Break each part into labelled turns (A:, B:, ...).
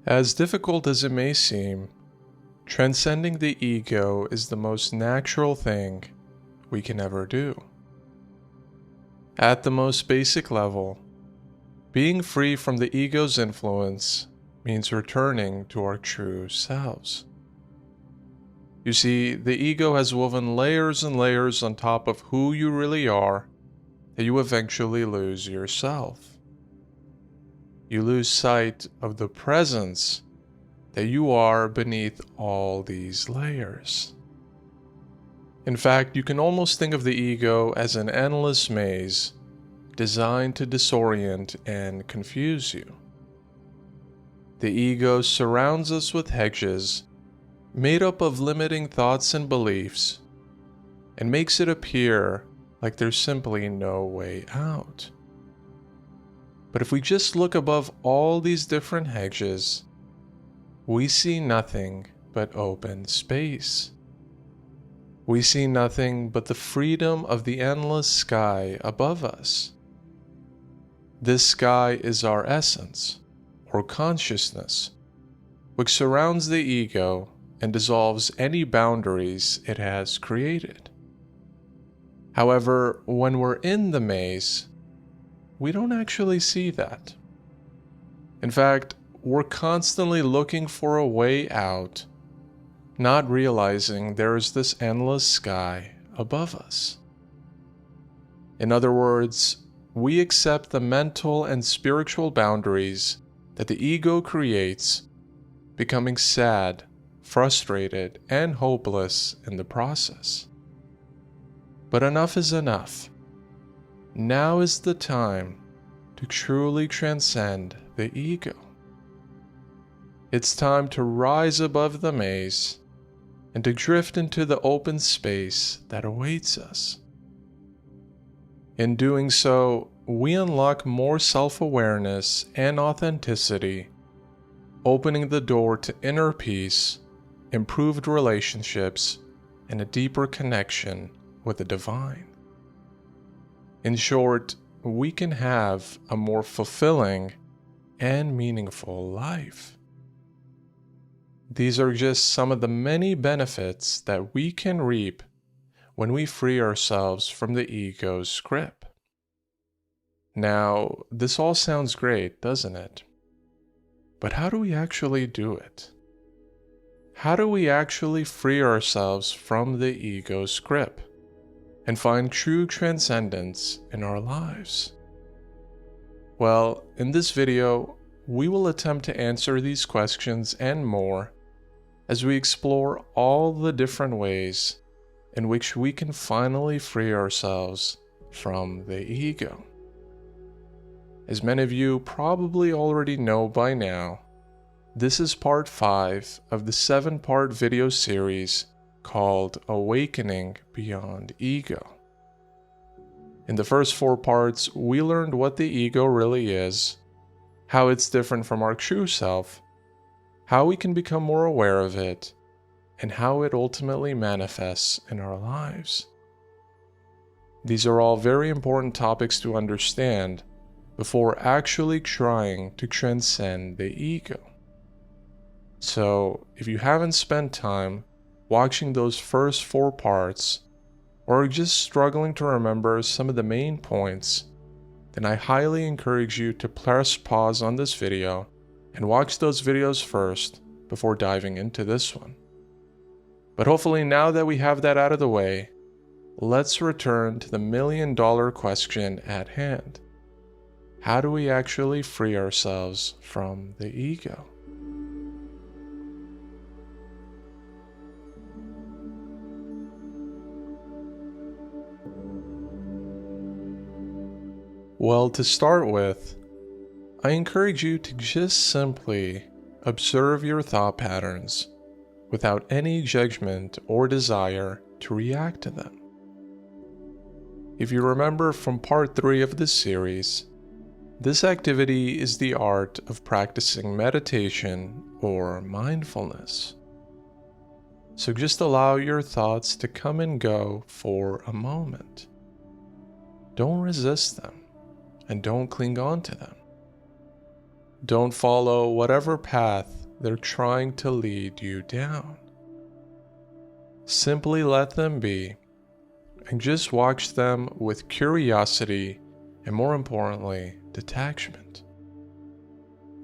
A: As difficult as it may seem, transcending the ego is the most natural thing we can ever do. At the most basic level, being free from the ego's influence means returning to our true selves. You see, the ego has woven layers and layers on top of who you really are that you eventually lose yourself. You lose sight of the presence that you are beneath all these layers. In fact, you can almost think of the ego as an endless maze designed to disorient and confuse you. The ego surrounds us with hedges made up of limiting thoughts and beliefs and makes it appear like there's simply no way out. But if we just look above all these different hedges, we see nothing but open space. We see nothing but the freedom of the endless sky above us. This sky is our essence, or consciousness, which surrounds the ego and dissolves any boundaries it has created. However, when we're in the maze, we don't actually see that. In fact, we're constantly looking for a way out, not realizing there is this endless sky above us. In other words, we accept the mental and spiritual boundaries that the ego creates, becoming sad, frustrated, and hopeless in the process. But enough is enough. Now is the time to truly transcend the ego. It's time to rise above the maze and to drift into the open space that awaits us. In doing so, we unlock more self-awareness and authenticity, opening the door to inner peace, improved relationships, and a deeper connection with the divine. In short, we can have a more fulfilling and meaningful life. These are just some of the many benefits that we can reap when we free ourselves from the ego's grip. Now, this all sounds great, doesn't it? But how do we actually do it? How do we actually free ourselves from the ego's grip and find true transcendence in our lives? Well, in this video, we will attempt to answer these questions and more as we explore all the different ways in which we can finally free ourselves from the ego. As many of you probably already know by now, this is part 5 of the 7-part video series called Awakening Beyond Ego. In the first 4 parts, we learned what the ego really is, how it's different from our true self, how we can become more aware of it, and how it ultimately manifests in our lives. These are all very important topics to understand before actually trying to transcend the ego. So, if you haven't spent time watching those first 4 parts, or are just struggling to remember some of the main points, then I highly encourage you to press pause on this video and watch those videos first before diving into this one. But hopefully now that we have that out of the way, let's return to the million-dollar question at hand. How do we actually free ourselves from the ego? Well, to start with, I encourage you to just simply observe your thought patterns without any judgment or desire to react to them. If you remember from part 3 of this series, this activity is the art of practicing meditation or mindfulness. So just allow your thoughts to come and go for a moment. Don't resist them and don't cling on to them. Don't follow whatever path they're trying to lead you down. Simply let them be and just watch them with curiosity and, more importantly, detachment.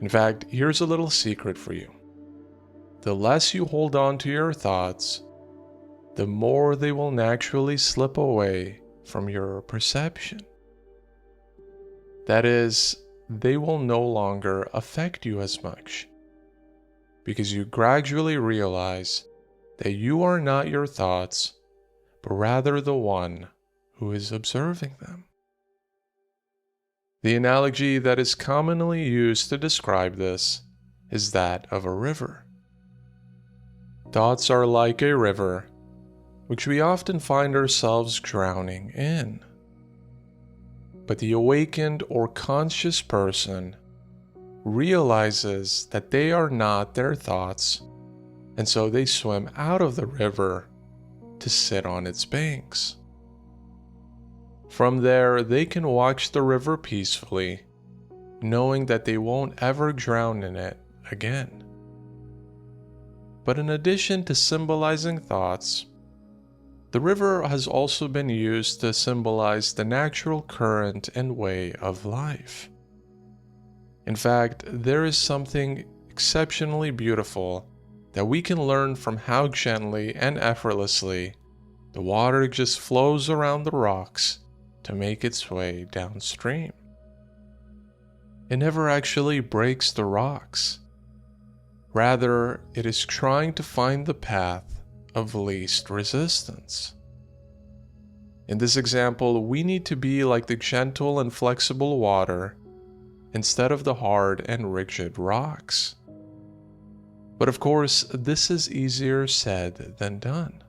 A: In fact, here's a little secret for you. The less you hold on to your thoughts, the more they will naturally slip away from your perception. That is, they will no longer affect you as much, because you gradually realize that you are not your thoughts, but rather the one who is observing them. The analogy that is commonly used to describe this is that of a river. Thoughts are like a river, which we often find ourselves drowning in. But the awakened or conscious person realizes that they are not their thoughts, and so they swim out of the river to sit on its banks. From there, they can watch the river peacefully, knowing that they won't ever drown in it again. But in addition to symbolizing thoughts, the river has also been used to symbolize the natural current and way of life. In fact, there is something exceptionally beautiful that we can learn from how gently and effortlessly the water just flows around the rocks to make its way downstream. It never actually breaks the rocks. Rather, it is trying to find the path of least resistance. In this example, we need to be like the gentle and flexible water instead of the hard and rigid rocks. But of course, this is easier said than done.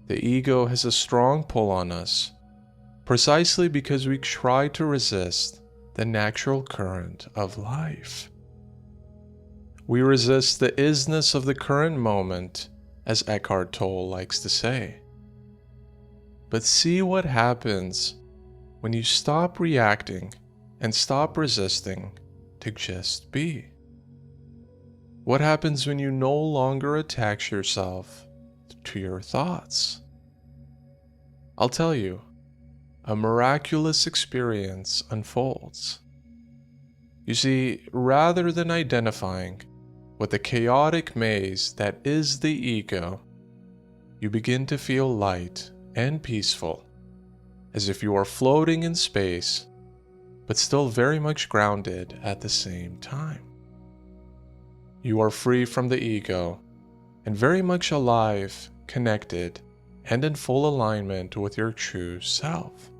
A: The ego has a strong pull on us, precisely because we try to resist the natural current of life. We resist the isness of the current moment, as Eckhart Tolle likes to say. But see what happens when you stop reacting and stop resisting to just be. What happens when you no longer attach yourself to your thoughts? I'll tell you, a miraculous experience unfolds. You see, rather than identifying with the chaotic maze that is the ego, you begin to feel light and peaceful, as if you are floating in space, but still very much grounded at the same time. You are free from the ego, and very much alive, connected, and in full alignment with your true self.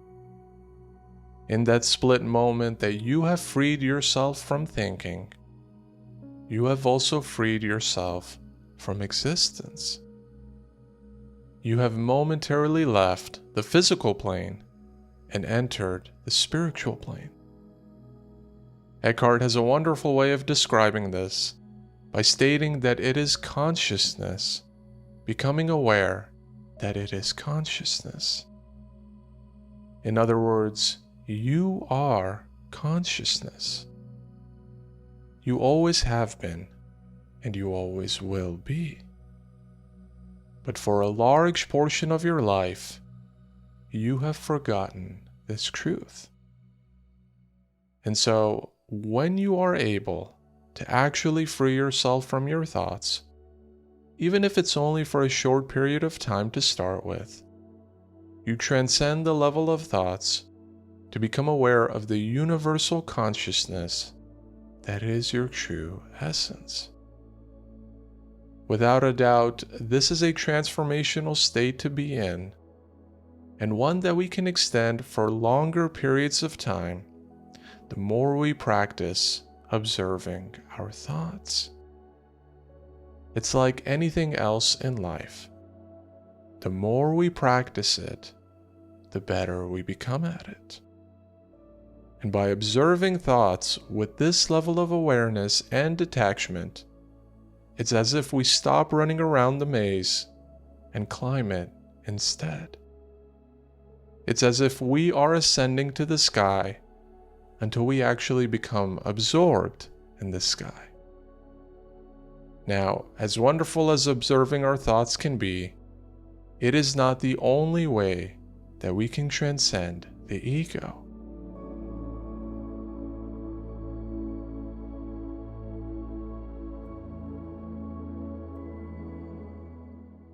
A: In that split moment that you have freed yourself from thinking, you have also freed yourself from existence. You have momentarily left the physical plane and entered the spiritual plane. Eckhart has a wonderful way of describing this by stating that it is consciousness becoming aware that it is consciousness. In other words, you are consciousness. You always have been, and you always will be. But for a large portion of your life, you have forgotten this truth. And so, when you are able to actually free yourself from your thoughts, even if it's only for a short period of time to start with, you transcend the level of thoughts to become aware of the universal consciousness that is your true essence. Without a doubt, this is a transformational state to be in, and one that we can extend for longer periods of time the more we practice observing our thoughts. It's like anything else in life. The more we practice it, the better we become at it. And by observing thoughts with this level of awareness and detachment, it's as if we stop running around the maze and climb it instead. It's as if we are ascending to the sky, until we actually become absorbed in the sky. Now, as wonderful as observing our thoughts can be, it is not the only way that we can transcend the ego.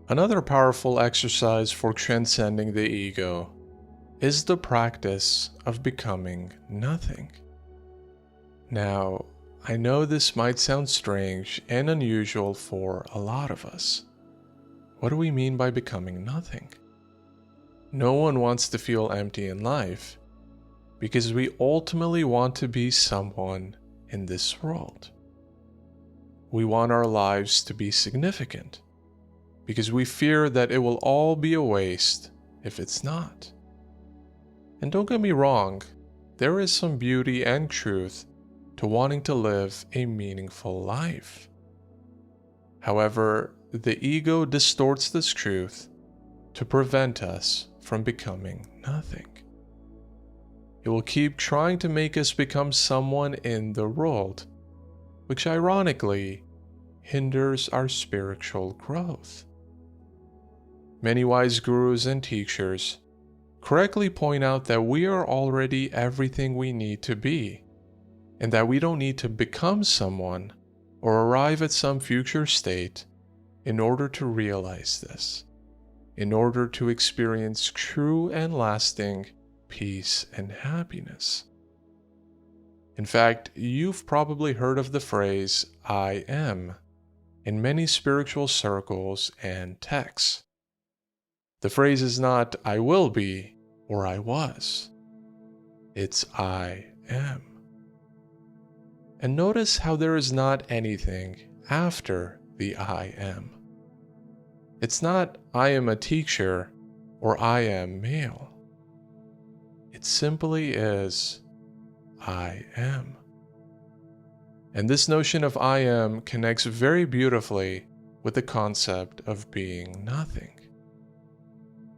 A: Another powerful exercise for transcending the ego is the practice of becoming nothing. Now, I know this might sound strange and unusual for a lot of us. What do we mean by becoming nothing? No one wants to feel empty in life because we ultimately want to be someone in this world. We want our lives to be significant because we fear that it will all be a waste if it's not. And don't get me wrong, there is some beauty and truth to wanting to live a meaningful life. However, the ego distorts this truth to prevent us from becoming nothing. It will keep trying to make us become someone in the world, which ironically hinders our spiritual growth. Many wise gurus and teachers correctly point out that we are already everything we need to be, and that we don't need to become someone or arrive at some future state in order to realize this, in order to experience true and lasting peace and happiness. In fact, you've probably heard of the phrase, "I am," in many spiritual circles and texts. The phrase is not "I will be" or "I was." It's "I am." And notice how there is not anything after the "I am." It's not "I am a teacher" or "I am male." It simply is "I am." And this notion of "I am" connects very beautifully with the concept of being nothing.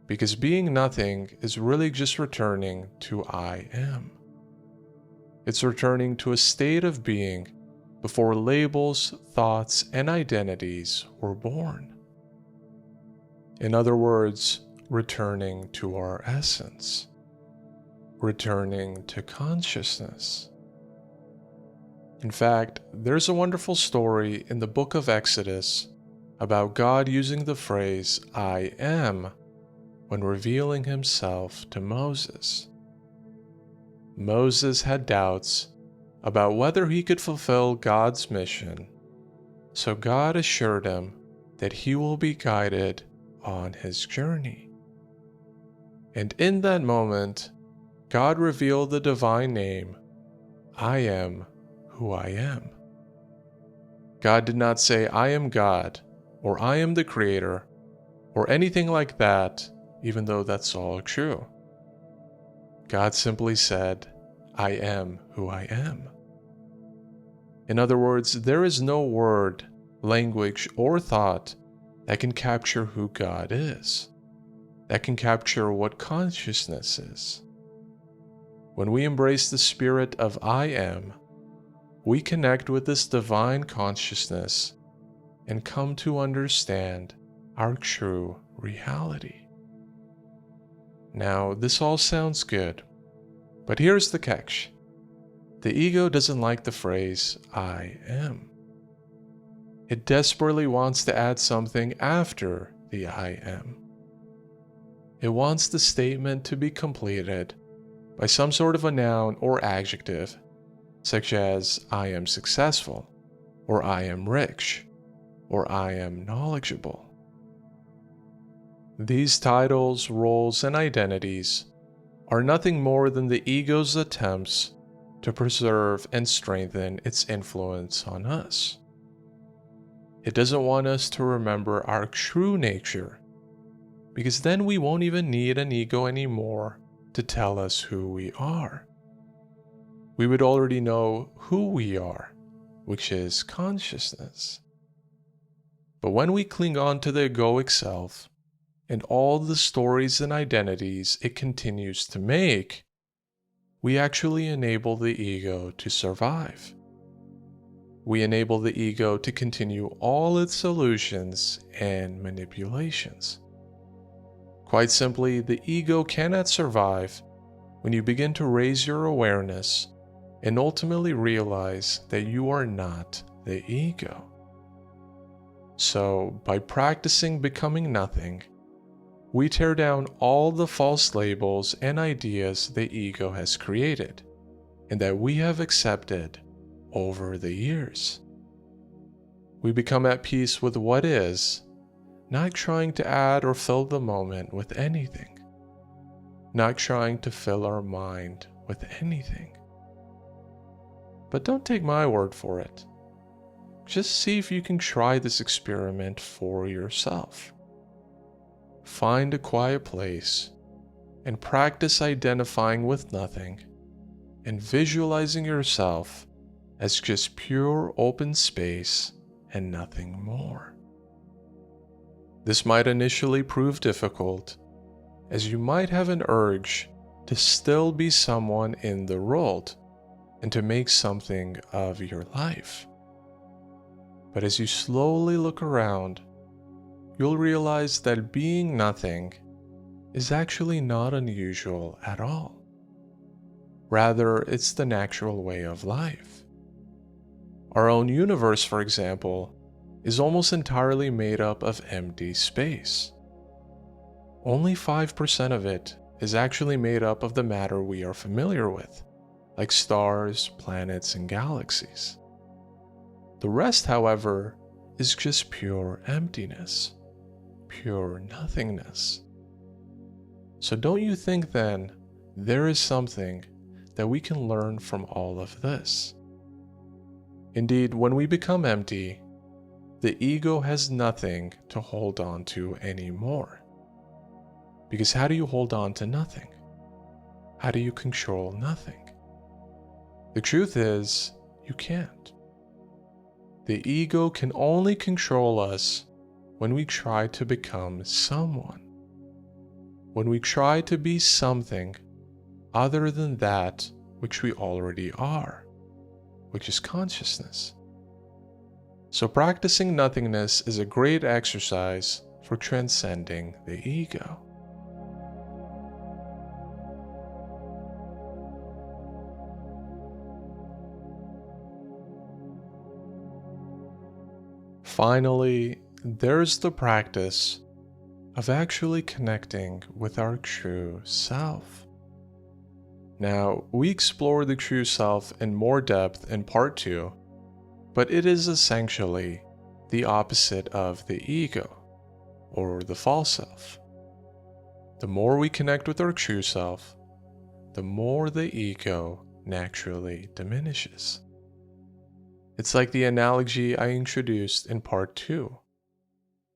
A: Because being nothing is really just returning to "I am." It's returning to a state of being before labels, thoughts, and identities were born. In other words, returning to our essence, returning to consciousness. In fact, there's a wonderful story in the book of Exodus about God using the phrase "I am" when revealing himself to Moses. Moses had doubts about whether he could fulfill God's mission, so God assured him that he will be guided on his journey. And in that moment, God revealed the divine name, "I am who I am." God did not say, "I am God," or "I am the Creator," or anything like that, even though that's all true. God simply said, "I am who I am." In other words, there is no word, language, or thought that can capture who God is, that can capture what consciousness is. When we embrace the spirit of "I am," we connect with this divine consciousness and come to understand our true reality. Now, this all sounds good, but here's the catch. The ego doesn't like the phrase "I am." It desperately wants to add something after the "I am." It wants the statement to be completed by some sort of a noun or adjective, such as "I am successful," or "I am rich," or "I am knowledgeable." These titles, roles, and identities are nothing more than the ego's attempts to preserve and strengthen its influence on us. It doesn't want us to remember our true nature, because then we won't even need an ego anymore to tell us who we are. We would already know who we are, which is consciousness. But when we cling on to the egoic self, and all the stories and identities it continues to make, we actually enable the ego to survive. We enable the ego to continue all its illusions and manipulations. Quite simply, the ego cannot survive when you begin to raise your awareness and ultimately realize that you are not the ego. So, by practicing becoming nothing, we tear down all the false labels and ideas the ego has created and that we have accepted over the years. We become at peace with what is, not trying to add or fill the moment with anything, not trying to fill our mind with anything. But don't take my word for it. Just see if you can try this experiment for yourself. Find a quiet place and practice identifying with nothing and visualizing yourself as just pure open space and nothing more. This might initially prove difficult, as you might have an urge to still be someone in the world and to make something of your life. But as you slowly look around, you'll realize that being nothing is actually not unusual at all. Rather, it's the natural way of life. Our own universe, for example, is almost entirely made up of empty space. Only 5% of it is actually made up of the matter we are familiar with, like stars, planets, and galaxies. The rest, however, is just pure emptiness, pure nothingness. So don't you think then there is something that we can learn from all of this? Indeed, when we become empty, the ego has nothing to hold on to anymore. Because how do you hold on to nothing? How do you control nothing? The truth is, you can't. The ego can only control us when we try to become someone. When we try to be something other than that which we already are, which is consciousness. So practicing nothingness is a great exercise for transcending the ego. Finally, there's the practice of actually connecting with our true self. Now, we explore the true self in more depth in part 2, but it is essentially the opposite of the ego, or the false self. The more we connect with our true self, the more the ego naturally diminishes. It's like the analogy I introduced in part 2,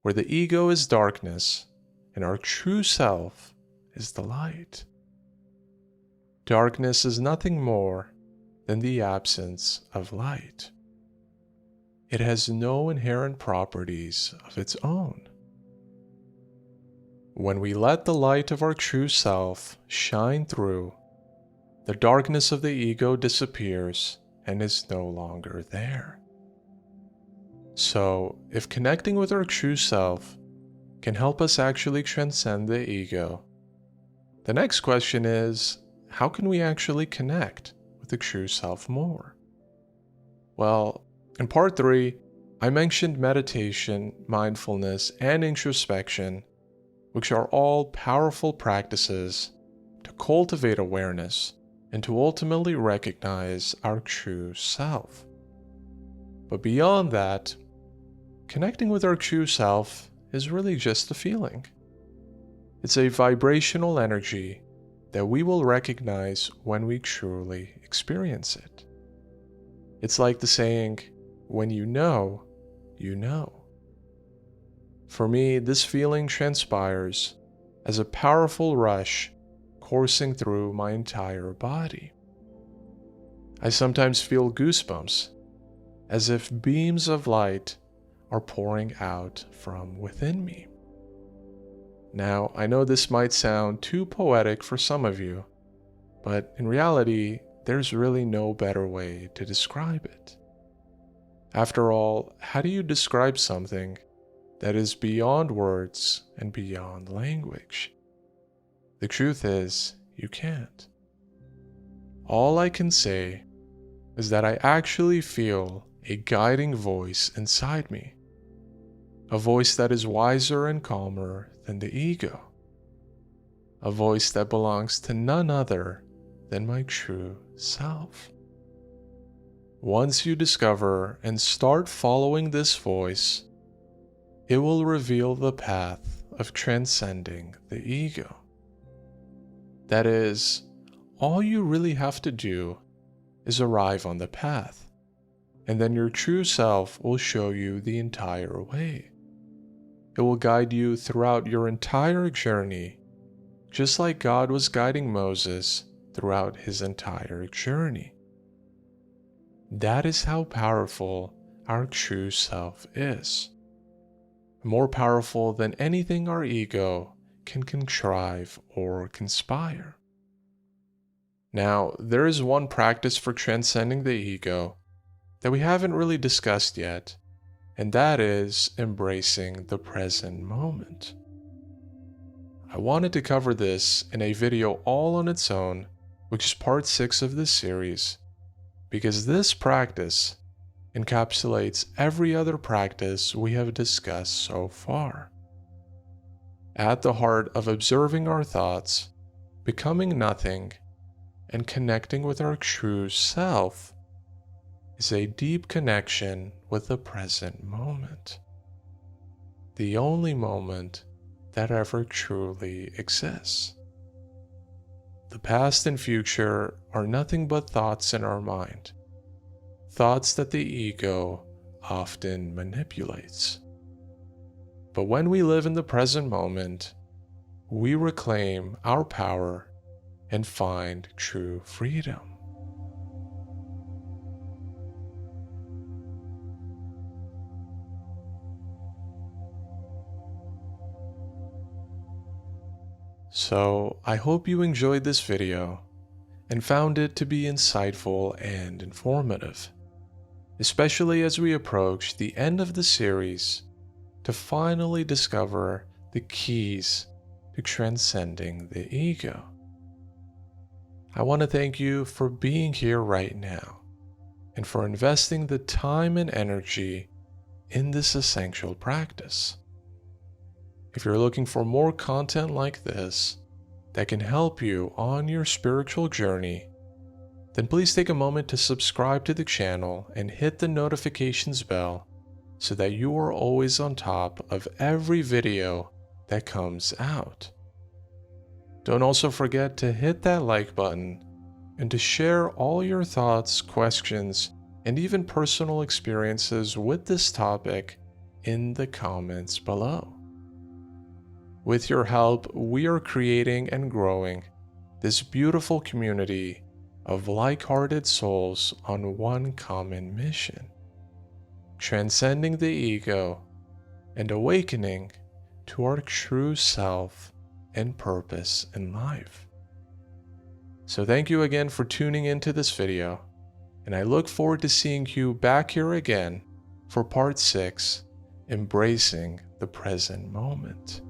A: where the ego is darkness and our true self is the light. Darkness is nothing more than the absence of light. It has no inherent properties of its own. When we let the light of our true self shine through, the darkness of the ego disappears and is no longer there. So, if connecting with our true self can help us actually transcend the ego, the next question is, how can we actually connect with the true self more? Well, in part 3, I mentioned meditation, mindfulness, and introspection, which are all powerful practices to cultivate awareness and to ultimately recognize our true self. But beyond that, connecting with our true self is really just a feeling. It's a vibrational energy that we will recognize when we truly experience it. It's like the saying, when you know, you know. For me, this feeling transpires as a powerful rush coursing through my entire body. I sometimes feel goosebumps, as if beams of light are pouring out from within me. Now, I know this might sound too poetic for some of you, but in reality, there's really no better way to describe it. After all, how do you describe something that is beyond words and beyond language? The truth is, you can't. All I can say is that I actually feel a guiding voice inside me, a voice that is wiser and calmer than the ego, a voice that belongs to none other than my true self. Once you discover and start following this voice, it will reveal the path of transcending the ego. That is, all you really have to do is arrive on the path, and then your true self will show you the entire way. It will guide you throughout your entire journey, just like God was guiding Moses throughout his entire journey. That is how powerful our true self is. More powerful than anything our ego can contrive or conspire. Now, there is one practice for transcending the ego that we haven't really discussed yet, and that is embracing the present moment. I wanted to cover this in a video all on its own, which is part 6 of this series, because this practice encapsulates every other practice we have discussed so far. At the heart of observing our thoughts, becoming nothing, and connecting with our true self is a deep connection with the present moment, the only moment that ever truly exists. The past and future are nothing but thoughts in our mind, thoughts that the ego often manipulates. But when we live in the present moment, we reclaim our power and find true freedom. So, I hope you enjoyed this video and found it to be insightful and informative, especially as we approach the end of the series to finally discover the keys to transcending the ego. I want to thank you for being here right now and for investing the time and energy in this essential practice. If you're looking for more content like this that can help you on your spiritual journey, then please take a moment to subscribe to the channel and hit the notifications bell so that you are always on top of every video that comes out. Don't also forget to hit that like button and to share all your thoughts, questions, and even personal experiences with this topic in the comments below. With your help, we are creating and growing this beautiful community of like-hearted souls on one common mission: transcending the ego and awakening to our true self and purpose in life. So thank you again for tuning into this video, and I look forward to seeing you back here again for part 6, Embracing the Present Moment.